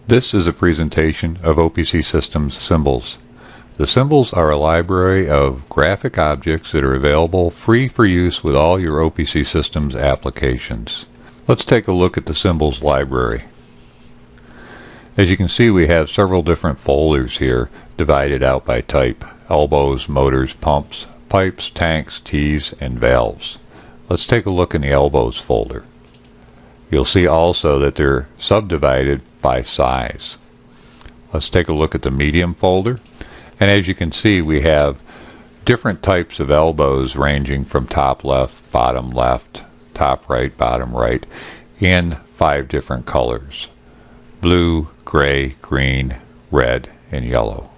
This is a presentation of OPC Systems symbols. The symbols are a library of graphic objects that are available free for use with all your OPC Systems applications. Let's take a look at the symbols library. As you can see, we have several different folders here divided out by type: elbows, motors, pumps, pipes, tanks, T's, and valves. Let's take a look in the elbows folder. You'll see also that they're subdivided by size. Let's take a look at the medium folder, and as you can see, we have different types of elbows ranging from top left, top right, bottom right, in 5 different colors: blue, gray, green, red, and yellow.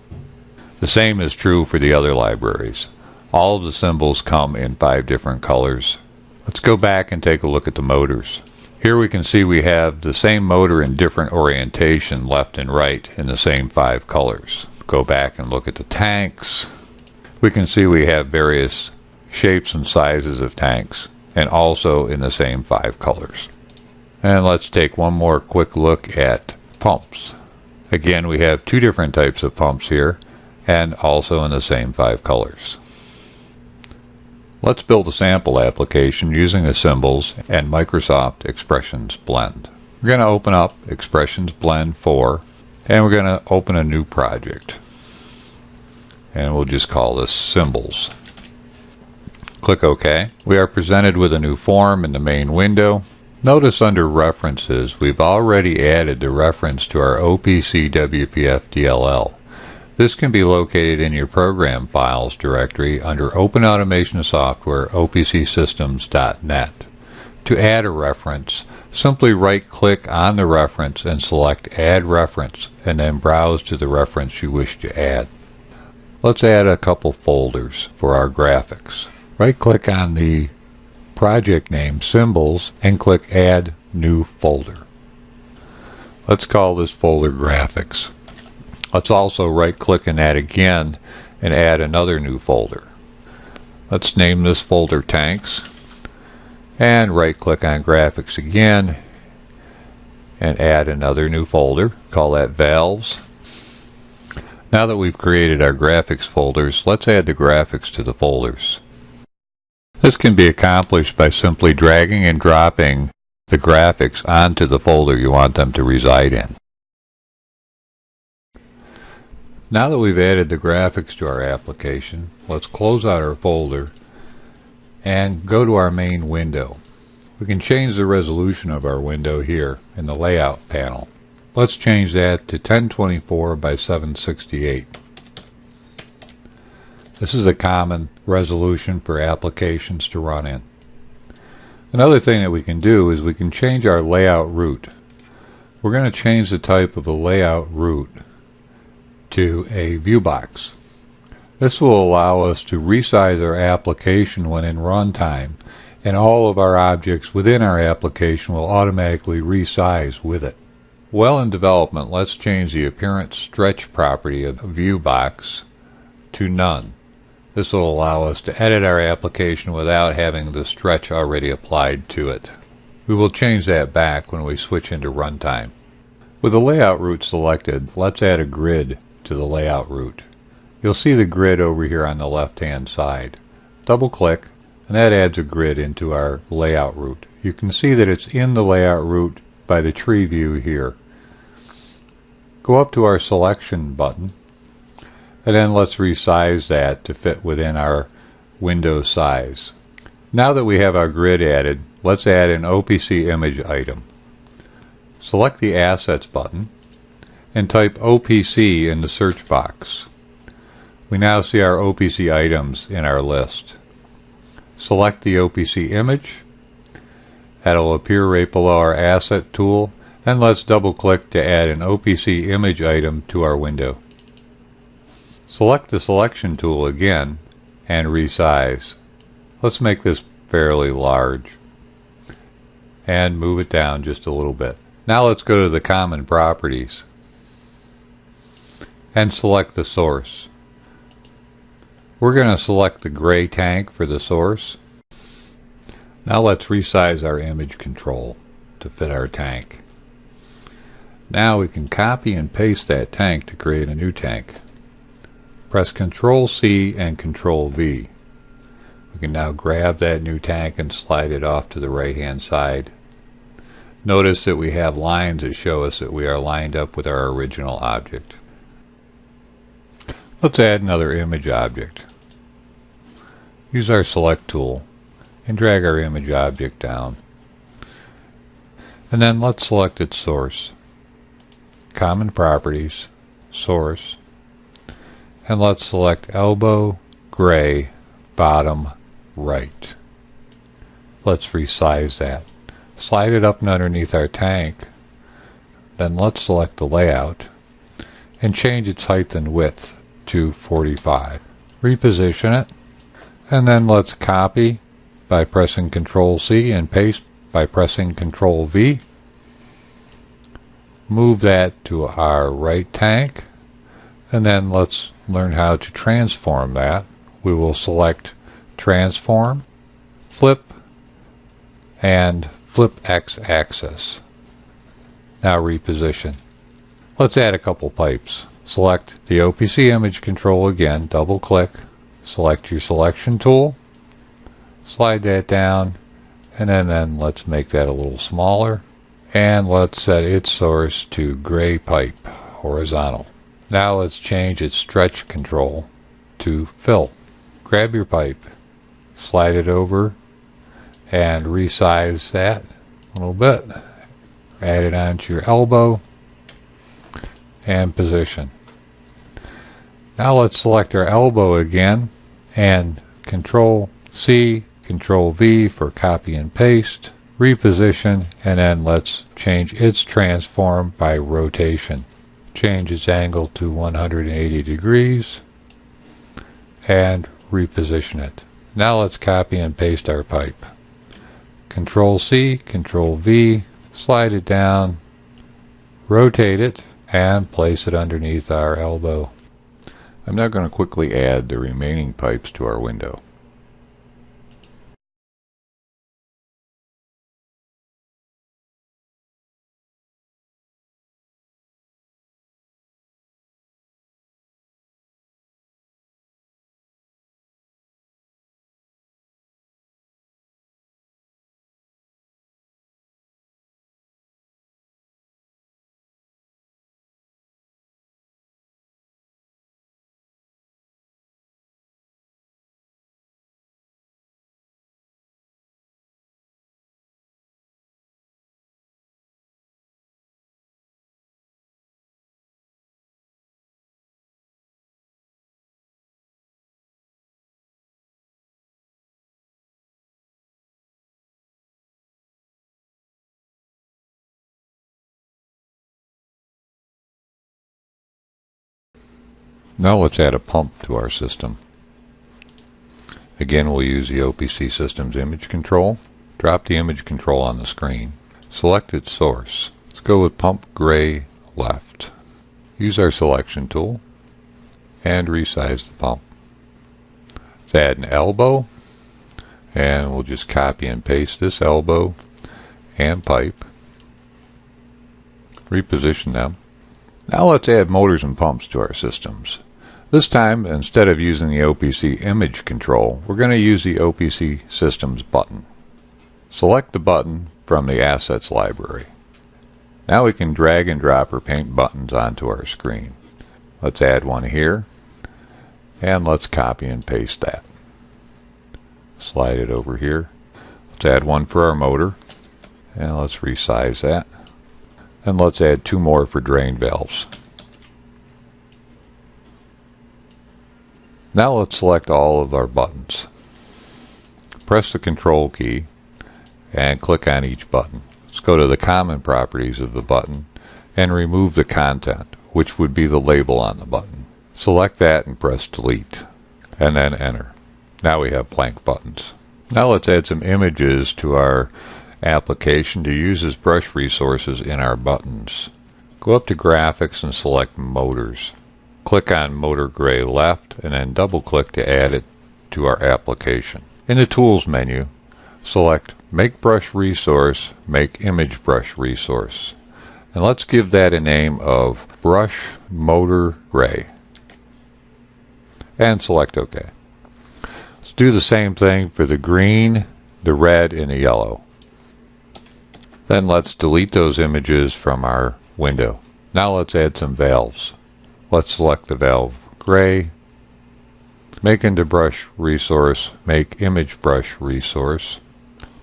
The same is true for the other libraries. All of the symbols come in 5 different colors. Let's go back and take a look at the motors. Here we can see we have the same motor in different orientation, left and right, in the same 5 colors. Go back and look at the tanks. We can see we have various shapes and sizes of tanks, and also in the same 5 colors. And let's take one more quick look at pumps. Again, we have 2 different types of pumps here, and also in the same 5 colors. Let's build a sample application using the symbols and Microsoft Expressions Blend. We're going to open up Expressions Blend 4, and we're going to open a new project. And we'll just call this Symbols. Click OK. We are presented with a new form in the main window. Notice under References, we've already added the reference to our OPC WPF DLL. This can be located in your Program Files directory under Open Automation Software opcsystems.net. To add a reference, simply right-click on the reference and select Add Reference, and then browse to the reference you wish to add. Let's add a couple folders for our graphics. Right-click on the project name Symbols and click Add New Folder. Let's call this folder Graphics. Let's also right-click on that again and add another new folder. Let's name this folder Tanks, and right-click on Graphics again and add another new folder. Call that Valves. Now that we've created our graphics folders, let's add the graphics to the folders. This can be accomplished by simply dragging and dropping the graphics onto the folder you want them to reside in. Now that we've added the graphics to our application, let's close out our folder and go to our main window. We can change the resolution of our window here in the Layout panel. Let's change that to 1024 by 768. This is a common resolution for applications to run in. Another thing that we can do is we can change our layout route. We're going to change the type of the layout route to a view box. This will allow us to resize our application when in runtime, and all of our objects within our application will automatically resize with it. While in development, let's change the appearance stretch property of view box to none. This will allow us to edit our application without having the stretch already applied to it. We will change that back when we switch into runtime. With the layout route selected, let's add a grid to the layout route. You'll see the grid over here on the left hand side. Double click and that adds a grid into our layout route. You can see that it's in the layout route by the tree view here. Go up to our selection button and then let's resize that to fit within our window size. Now that we have our grid added, let's add an OPC image item. Select the Assets button and type OPC in the search box. We now see our OPC items in our list. Select the OPC image. That'll appear right below our Asset tool, and let's double click to add an OPC image item to our window. Select the Selection tool again and resize. Let's make this fairly large and move it down just a little bit. Now let's go to the Common Properties and select the source. We're going to select the gray tank for the source. Now let's resize our image control to fit our tank. Now we can copy and paste that tank to create a new tank. Press Ctrl C and Ctrl V. We can now grab that new tank and slide it off to the right hand side. Notice that we have lines that show us that we are lined up with our original object. Let's add another image object. Use our select tool and drag our image object down. And then let's select its source. Common properties, source, and let's select elbow, gray, bottom, right. Let's resize that. Slide it up and underneath our tank. Then let's select the layout and change its height and width to 45. Reposition it, and then let's copy by pressing Ctrl C and paste by pressing Ctrl V. Move that to our right tank, and then let's learn how to transform that. We will select Transform, Flip, and Flip X-axis. Now reposition. Let's add a couple pipes. Select the OPC image control again, double click, select your selection tool, slide that down, and then let's make that a little smaller, and let's set its source to gray pipe, horizontal. Now let's change its stretch control to fill. Grab your pipe, slide it over, and resize that a little bit. Add it onto your elbow and position. Now let's select our elbow again and Control C, Control V for copy and paste, reposition, and then let's change its transform by rotation. Change its angle to 180 degrees and reposition it. Now let's copy and paste our pipe. Control C, Control V, slide it down, rotate it, and place it underneath our elbow. I'm now going to quickly add the remaining pipes to our window. Now let's add a pump to our system. Again, we'll use the OPC Systems image control. Drop the image control on the screen. Select its source. Let's go with pump gray left. Use our selection tool and resize the pump. Let's add an elbow, and we'll just copy and paste this elbow and pipe. Reposition them. Now let's add motors and pumps to our systems. This time, instead of using the OPC image control, we're going to use the OPC Systems button. Select the button from the Assets library. Now we can drag and drop or paint buttons onto our screen. Let's add one here, and let's copy and paste that. Slide it over here. Let's add one for our motor, and let's resize that. And let's add two more for drain valves. Now let's select all of our buttons. Press the Control key and click on each button. Let's go to the common properties of the button and remove the content, which would be the label on the button. Select that and press Delete, and then Enter. Now we have blank buttons. Now let's add some images to our application to use as brush resources in our buttons. Go up to Graphics and select Motors. Click on Motor Gray left and then double click to add it to our application. In the Tools menu, select Make Brush Resource, Make Image Brush Resource, And let's give that a name of Brush Motor Gray. And select OK. Let's do the same thing for the green, the red, and the yellow. Then let's delete those images from our window. Now let's add some valves. Let's select the valve gray, make into brush resource, make image brush resource.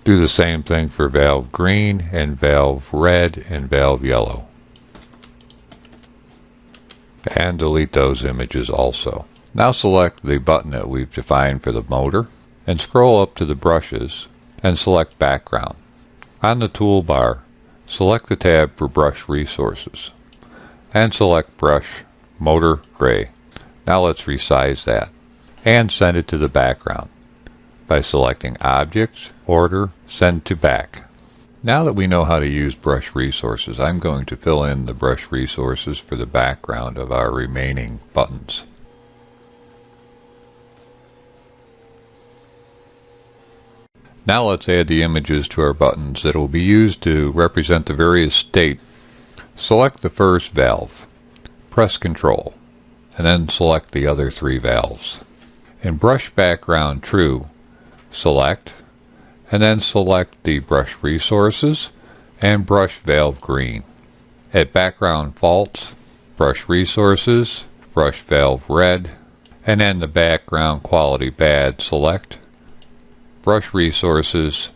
Do the same thing for valve green and valve red and valve yellow. And delete those images also. Now select the button that we've defined for the motor and scroll up to the brushes and select background. On the toolbar, select the tab for brush resources and select brush motor gray. Now let's resize that and send it to the background by selecting Object, Order, Send to Back. Now that we know how to use brush resources, I'm going to fill in the brush resources for the background of our remaining buttons. Now let's add the images to our buttons that will be used to represent the various states. Select the first valve, press Ctrl, and then select the other three valves. In Brush Background True, select, and then select the Brush Resources and Brush Valve Green. At Background False, Brush Resources, Brush Valve Red, and then the Background Quality Bad, select Brush Resources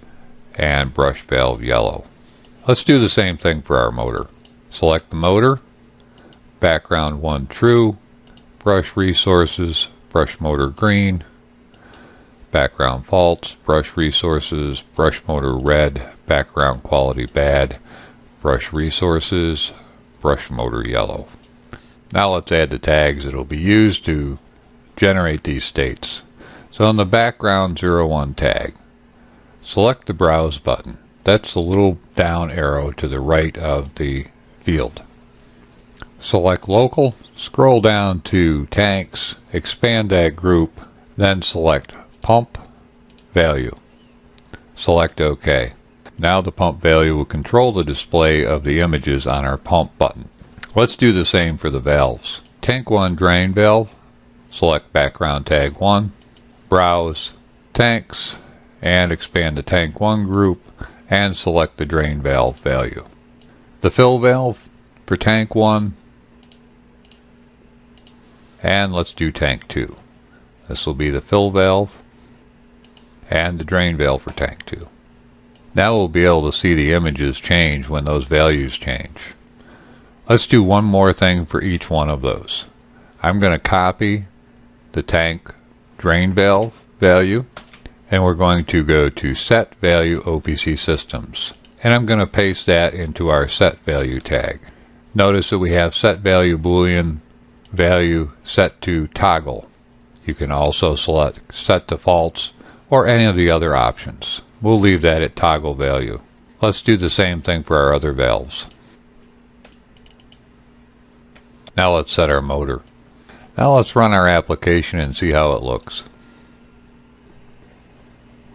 and Brush Valve Yellow. Let's do the same thing for our motor. Select the motor, Background 1 True, Brush Resources, Brush Motor Green, Background False, Brush Resources, Brush Motor Red, Background Quality Bad, Brush Resources, Brush Motor Yellow. Now let's add the tags that will be used to generate these states. So on the background 01 tag, select the Browse button. That's the little down arrow to the right of the field. Select Local, scroll down to Tanks, expand that group, then select Pump Value. Select OK. Now the pump value will control the display of the images on our pump button. Let's do the same for the valves. Tank 1 Drain Valve, select Background Tag 1, Browse, Tanks, and expand the Tank 1 group and select the drain valve value. The fill valve for Tank 1, and let's do Tank 2. This will be the fill valve and the drain valve for Tank 2. Now we'll be able to see the images change when those values change. Let's do one more thing for each one of those. I'm going to copy the tank drain valve value, and we're going to go to Set Value OPC Systems, and I'm going to paste that into our Set Value tag. Notice that we have Set Value Boolean value set to toggle. You can also select Set to False or any of the other options. We'll leave that at toggle value. Let's do the same thing for our other valves. Now let's set our motor. Now let's run our application and see how it looks.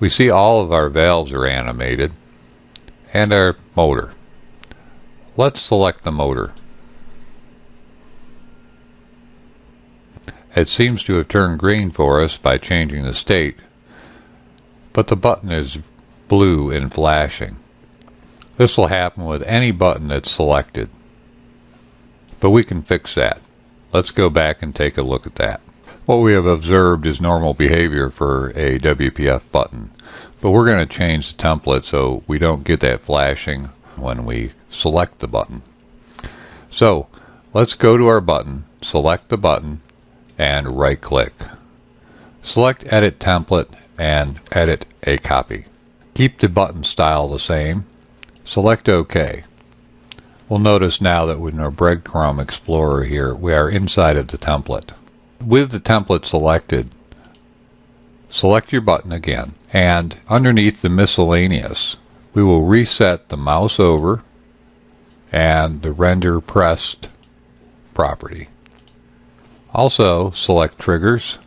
We see all of our valves are animated and our motor. Let's select the motor. It seems to have turned green for us by changing the state, but the button is blue and flashing. This will happen with any button that's selected, but we can fix that. Let's go back and take a look at that. What we have observed is normal behavior for a WPF button, but we're going to change the template so we don't get that flashing when we select the button. So let's go to our button, select the button, and right click. Select Edit Template and edit a copy. Keep the button style the same. Select OK. We'll notice now that with our breadcrumb explorer here, we are inside of the template. With the template selected, select your button again, and underneath the miscellaneous, we will reset the mouse over and the render pressed property. Also, select triggers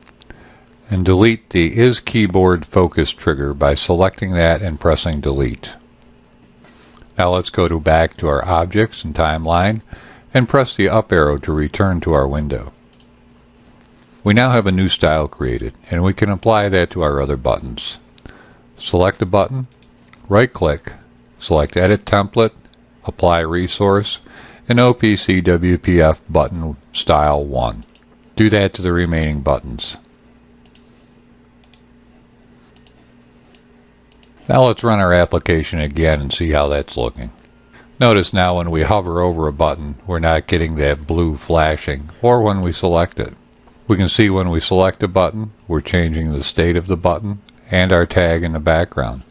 and delete the Is Keyboard Focus trigger by selecting that and pressing delete. Now let's go back to our objects and timeline and press the up arrow to return to our window. We now have a new style created, and we can apply that to our other buttons. Select a button, right-click, select Edit Template, Apply Resource, and OPC WPF button Style 1. Do that to the remaining buttons. Now let's run our application again and see how that's looking. Notice now when we hover over a button, we're not getting that blue flashing, or when we select it. We can see when we select a button, we're changing the state of the button and our tag in the background.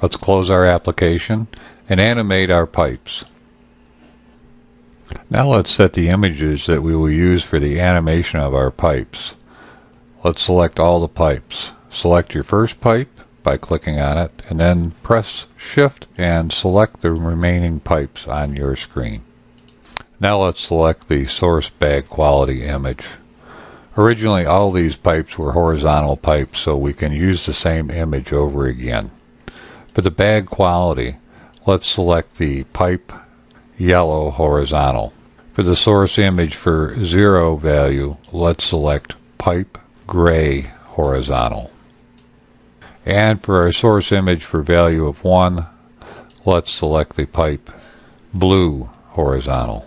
Let's close our application and animate our pipes. Now let's set the images that we will use for the animation of our pipes. Let's select all the pipes. Select your first pipe by clicking on it, and then press Shift and select the remaining pipes on your screen. Now let's select the source bag quality image. Originally all these pipes were horizontal pipes, so we can use the same image over again. For the bag quality, let's select the pipe yellow horizontal. For the source image for 0 value, let's select pipe gray horizontal. And for our source image for value of 1, let's select the pipe blue horizontal.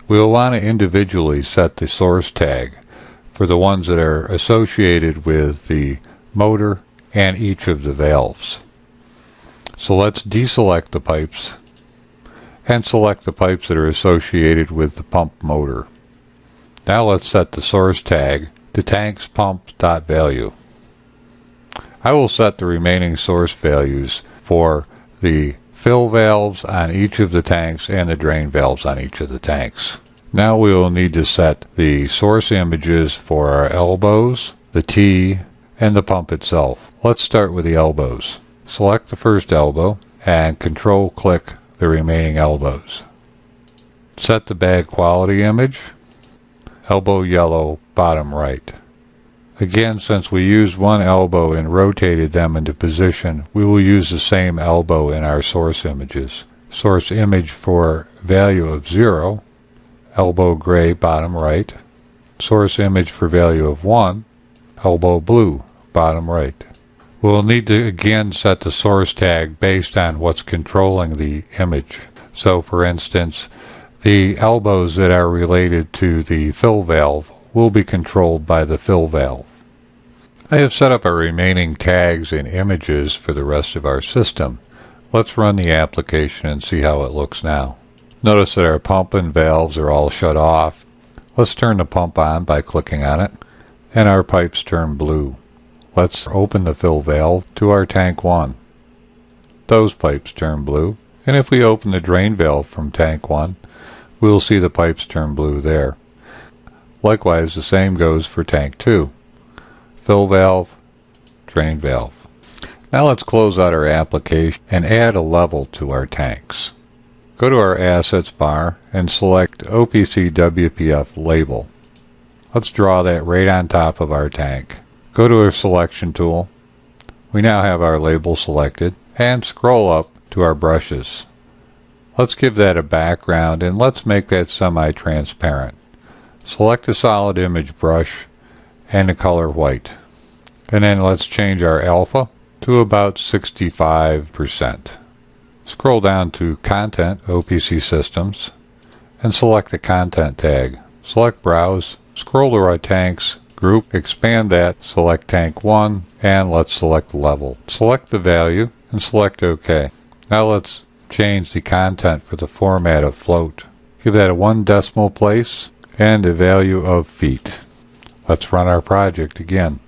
We'll want to individually set the source tag for the ones that are associated with the motor and each of the valves. So let's deselect the pipes and select the pipes that are associated with the pump motor. Now let's set the source tag to tankspump.value. I will set the remaining source values for the fill valves on each of the tanks and the drain valves on each of the tanks. Now we will need to set the source images for our elbows, the T, and the pump itself. Let's start with the elbows. Select the first elbow and Control-click the remaining elbows. Set the bag quality image, elbow yellow, bottom right. Again, since we used one elbow and rotated them into position, we will use the same elbow in our source images. Source image for value of 0, elbow gray, bottom right. Source image for value of 1, elbow blue, bottom right. We'll need to again set the source tag based on what's controlling the image. So for instance, the elbows that are related to the fill valve will be controlled by the fill valve. I have set up our remaining tags and images for the rest of our system. Let's run the application and see how it looks now. Notice that our pump and valves are all shut off. Let's turn the pump on by clicking on it, and our pipes turn blue. Let's open the fill valve to our tank 1. Those pipes turn blue, and if we open the drain valve from tank 1, we'll see the pipes turn blue there. Likewise, the same goes for tank 2. Fill valve, drain valve. Now let's close out our application and add a level to our tanks. Go to our Assets bar and select OPC WPF label. Let's draw that right on top of our tank. Go to our selection tool. We now have our label selected, and scroll up to our brushes. Let's give that a background and let's make that semi-transparent. Select a solid image brush and the color white. And then let's change our alpha to about 65%. Scroll down to Content, OPC Systems, and select the Content tag. Select Browse, scroll to our tanks, group, expand that, select tank 1, and let's select level. Select the value and select OK. Now let's change the content for the format of float. Give that a 1 decimal place and a value of feet. Let's run our project again.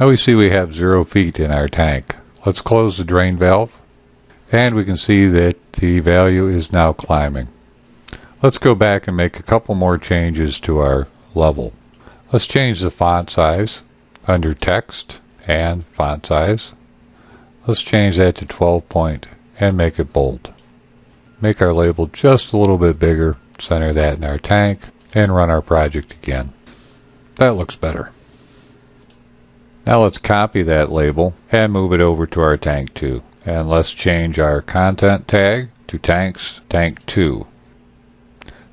Now we see we have 0 feet in our tank. Let's close the drain valve, and we can see that the value is now climbing. Let's go back and make a couple more changes to our level. Let's change the font size under Text and Font Size. Let's change that to 12 point and make it bold. Make our label just a little bit bigger, center that in our tank, and run our project again. That looks better. Now let's copy that label and move it over to our tank 2. And let's change our content tag to tanks tank 2.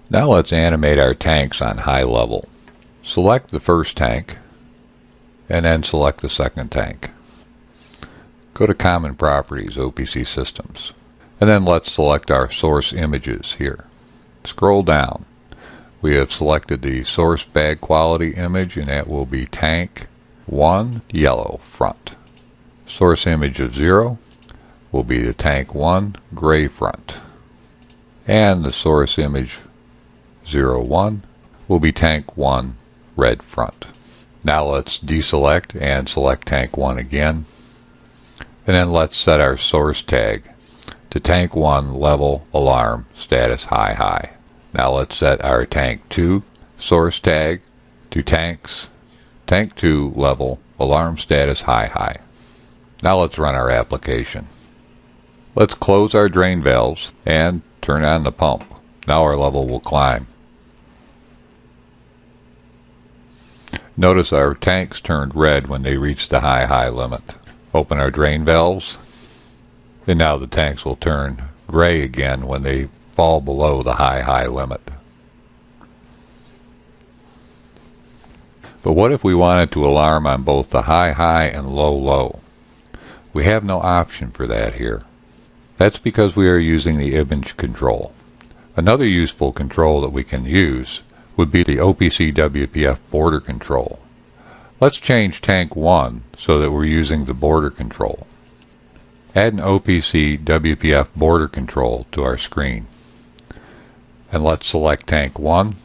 Now let's animate our tanks on high level. Select the first tank and then select the second tank. Go to Common Properties, OPC Systems, and then let's select our source images here. Scroll down. We have selected the source bag quality image, and that will be tank 1 yellow front. Source image of 0 will be the tank 1 gray front. And the source image 01 will be tank 1 red front. Now let's deselect and select tank 1 again. And then let's set our source tag to tank 1 level alarm status high high. Now let's set our tank 2 source tag to tank 2 level alarm status high high. Now let's run our application. Let's close our drain valves and turn on the pump. Now our level will climb. Notice our tanks turned red when they reached the high high limit. Open our drain valves, and now the tanks will turn gray again when they fall below the high high limit. But what if we wanted to alarm on both the high high and low low? We have no option for that here. That's because we are using the image control. Another useful control that we can use would be the OPC WPF border control. Let's change tank 1 so that we're using the border control. Add an OPC WPF border control to our screen. And let's select tank 1,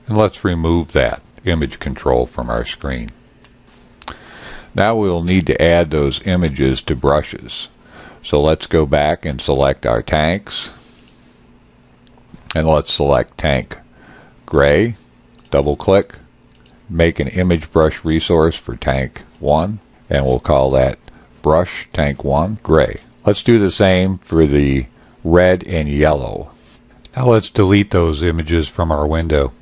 and let's remove that image control from our screen. Now we'll need to add those images to brushes. So let's go back and select our tanks, and let's select tank gray, double click, make an image brush resource for tank 1, and we'll call that brush tank 1 gray. Let's do the same for the red and yellow. Now let's delete those images from our window.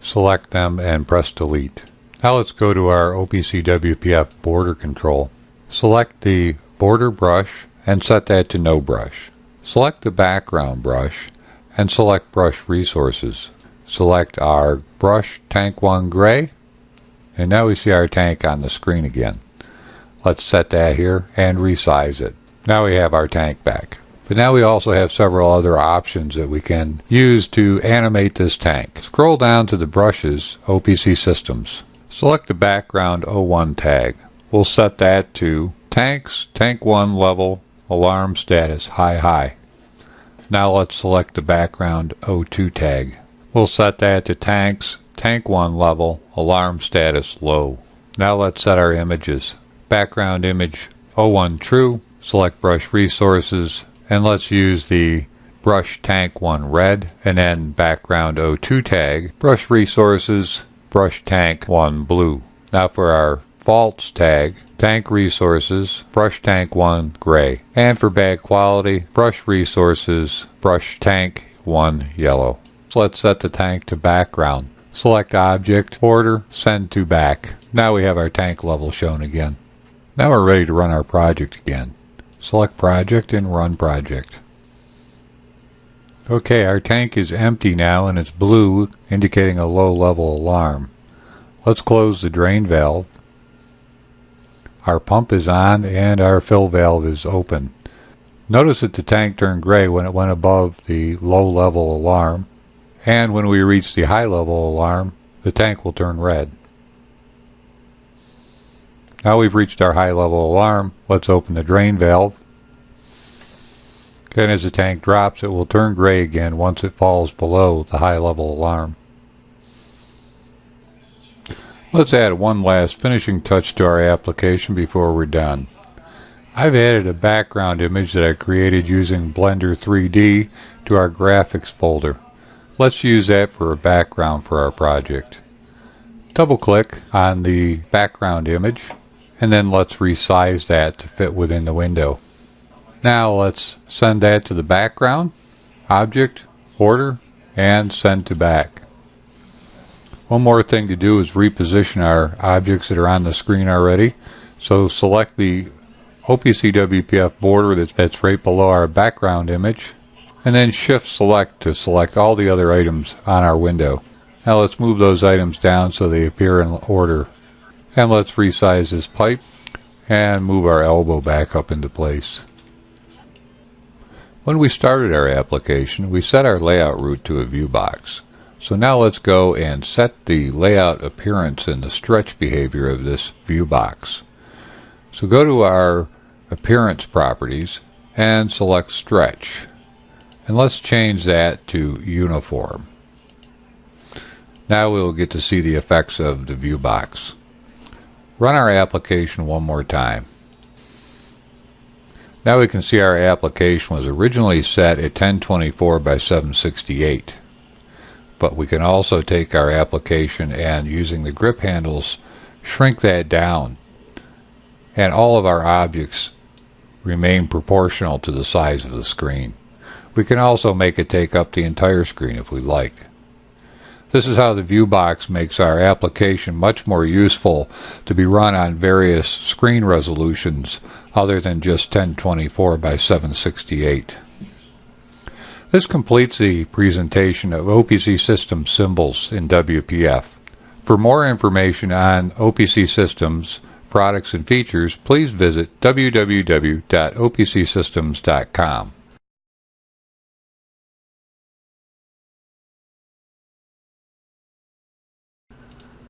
Select them and press delete. Now let's go to our OPC WPF border control. Select the border brush and set that to no brush. Select the background brush and select brush resources. Select our brush tank 1 gray, and now we see our tank on the screen again. Let's set that here and resize it. Now we have our tank back. But now we also have several other options that we can use to animate this tank. Scroll down to the brushes, OPC Systems. Select the background 01 tag. We'll set that to tanks tank 1 level alarm status high high. Now let's select the background 02 tag. We'll set that to tanks tank 1 level alarm status low. Now let's set our images. Background image 01 true. Select brush resources, and let's use the brush tank 1 red, and then background 02 tag, brush resources, brush tank 1 blue. Now for our faults tag, tank resources, brush tank 1 gray. And for bag quality, brush resources, brush tank 1 yellow. So let's set the tank to background. Select object, order, send to back. Now we have our tank level shown again. Now we're ready to run our project again. Select project and run project. Okay, our tank is empty now and it's blue, indicating a low level alarm. Let's close the drain valve. Our pump is on and our fill valve is open. Notice that the tank turned gray when it went above the low level alarm, and when we reach the high level alarm, the tank will turn red. Now we've reached our high level alarm. Let's open the drain valve. And as the tank drops, it will turn gray again once it falls below the high level alarm. Let's add one last finishing touch to our application before we're done. I've added a background image that I created using Blender 3D to our graphics folder. Let's use that for a background for our project. Double click on the background image, and then let's resize that to fit within the window. Now let's send that to the background, object, order, and send to back. One more thing to do is reposition our objects that are on the screen already. So select the OPC WPF border that's right below our background image, and then shift select to select all the other items on our window. Now let's move those items down so they appear in order. And let's resize this pipe and move our elbow back up into place. When we started our application, we set our layout route to a view box. So now let's go and set the layout appearance and the stretch behavior of this view box. So go to our appearance properties and select stretch. And let's change that to uniform. Now we'll get to see the effects of the view box. Run our application one more time. Now we can see our application was originally set at 1024 by 768. But we can also take our application and, using the grip handles, shrink that down. And all of our objects remain proportional to the size of the screen. We can also make it take up the entire screen if we like. This is how the view box makes our application much more useful to be run on various screen resolutions other than just 1024 by 768. This completes the presentation of OPC system symbols in WPF. For more information on OPC systems, products, and features, please visit www.opcsystems.com.